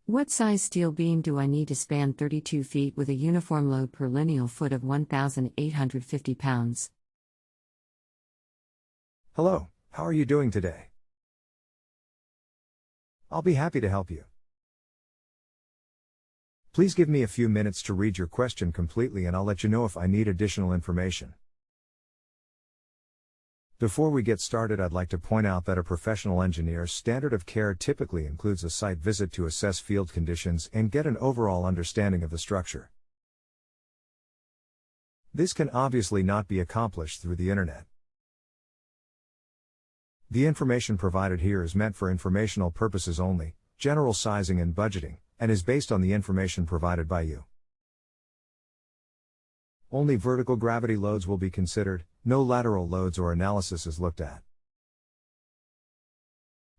What size steel beam do I need to span 32 feet with a uniform load per lineal foot of 1,850 pounds? Hello, how are you doing today? I'll be happy to help you. Please give me a few minutes to read your question completely and I'll let you know if I need additional information. Before we get started, I'd like to point out that a professional engineer's standard of care typically includes a site visit to assess field conditions and get an overall understanding of the structure. This can obviously not be accomplished through the internet. The information provided here is meant for informational purposes only, general sizing and budgeting, and is based on the information provided by you. Only vertical gravity loads will be considered, no lateral loads or analysis is looked at.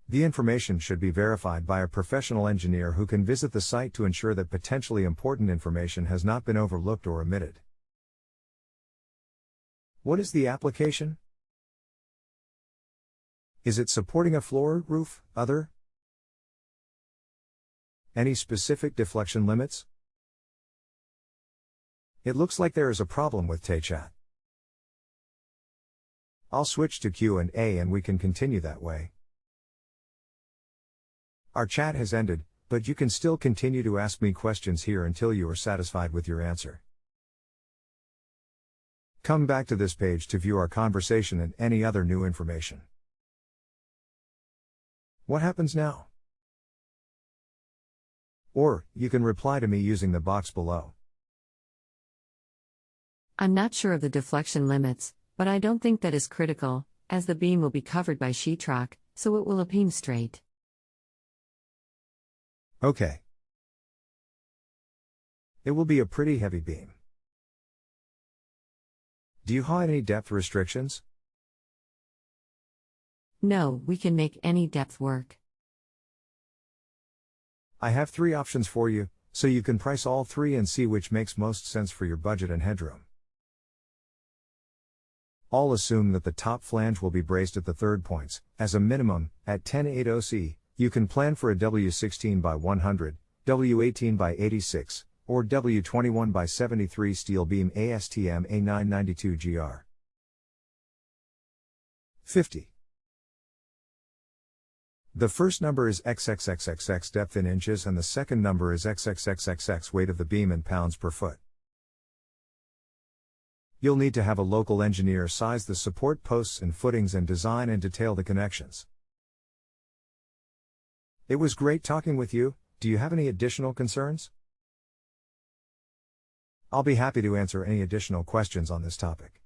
The information should be verified by a professional engineer who can visit the site to ensure that potentially important information has not been overlooked or omitted. What is the application? Is it supporting a floor, roof, other? Any specific deflection limits? It looks like there is a problem with chat. I'll switch to Q&A and we can continue that way. Our chat has ended, but you can still continue to ask me questions here until you are satisfied with your answer. Come back to this page to view our conversation and any other new information. What happens now? Or, you can reply to me using the box below. I'm not sure of the deflection limits, but I don't think that is critical, as the beam will be covered by sheetrock, so it will beam straight. Okay. It will be a pretty heavy beam. Do you have any depth restrictions? No, we can make any depth work. I have 3 options for you, so you can price all 3 and see which makes most sense for your budget and headroom. I'll assume that the top flange will be braced at the third points. As a minimum, at 10/8 OC, you can plan for a W16 by 100, W18 by 86, or W21 by 73 steel beam ASTM A992 GR. 50. The first number is XXXXX depth in inches and the second number is XXXXX weight of the beam in pounds per foot. You'll need to have a local engineer size the support posts and footings and design and detail the connections. It was great talking with you. Do you have any additional concerns? I'll be happy to answer any additional questions on this topic.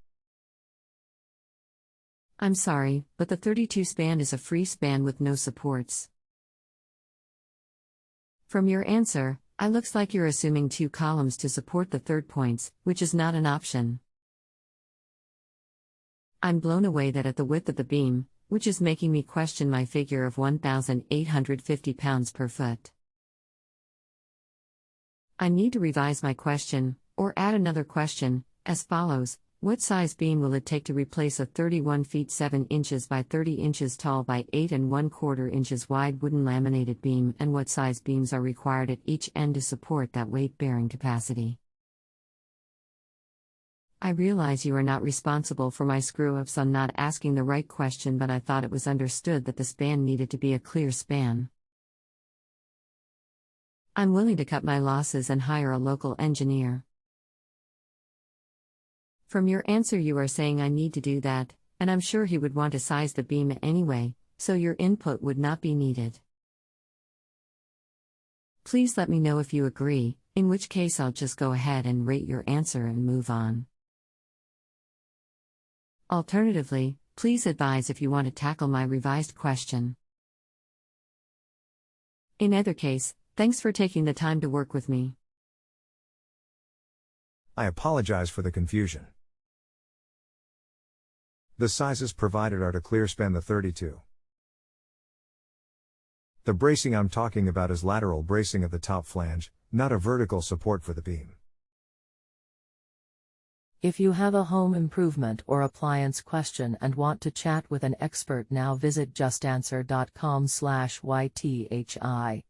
I'm sorry, but the 32 span is a free span with no supports. From your answer, it looks like you're assuming 2 columns to support the third points, which is not an option. I'm blown away that at the width of the beam, which is making me question my figure of 1,850 pounds per foot. I need to revise my question, or add another question, as follows. What size beam will it take to replace a 31 feet 7 inches by 30 inches tall by 8 1/4 inches wide wooden laminated beam, and what size beams are required at each end to support that weight-bearing capacity? I realize you are not responsible for my screw-ups on not asking the right question, but I thought it was understood that the span needed to be a clear span. I'm willing to cut my losses and hire a local engineer. From your answer you are saying I need to do that, and I'm sure he would want to size the beam anyway, so your input would not be needed. Please let me know if you agree, in which case I'll just go ahead and rate your answer and move on. Alternatively, please advise if you want to tackle my revised question. In either case, thanks for taking the time to work with me. I apologize for the confusion. The sizes provided are to clear span the 32. The bracing I'm talking about is lateral bracing of the top flange, not a vertical support for the beam. If you have a home improvement or appliance question and want to chat with an expert now, visit justanswer.com/YTHI.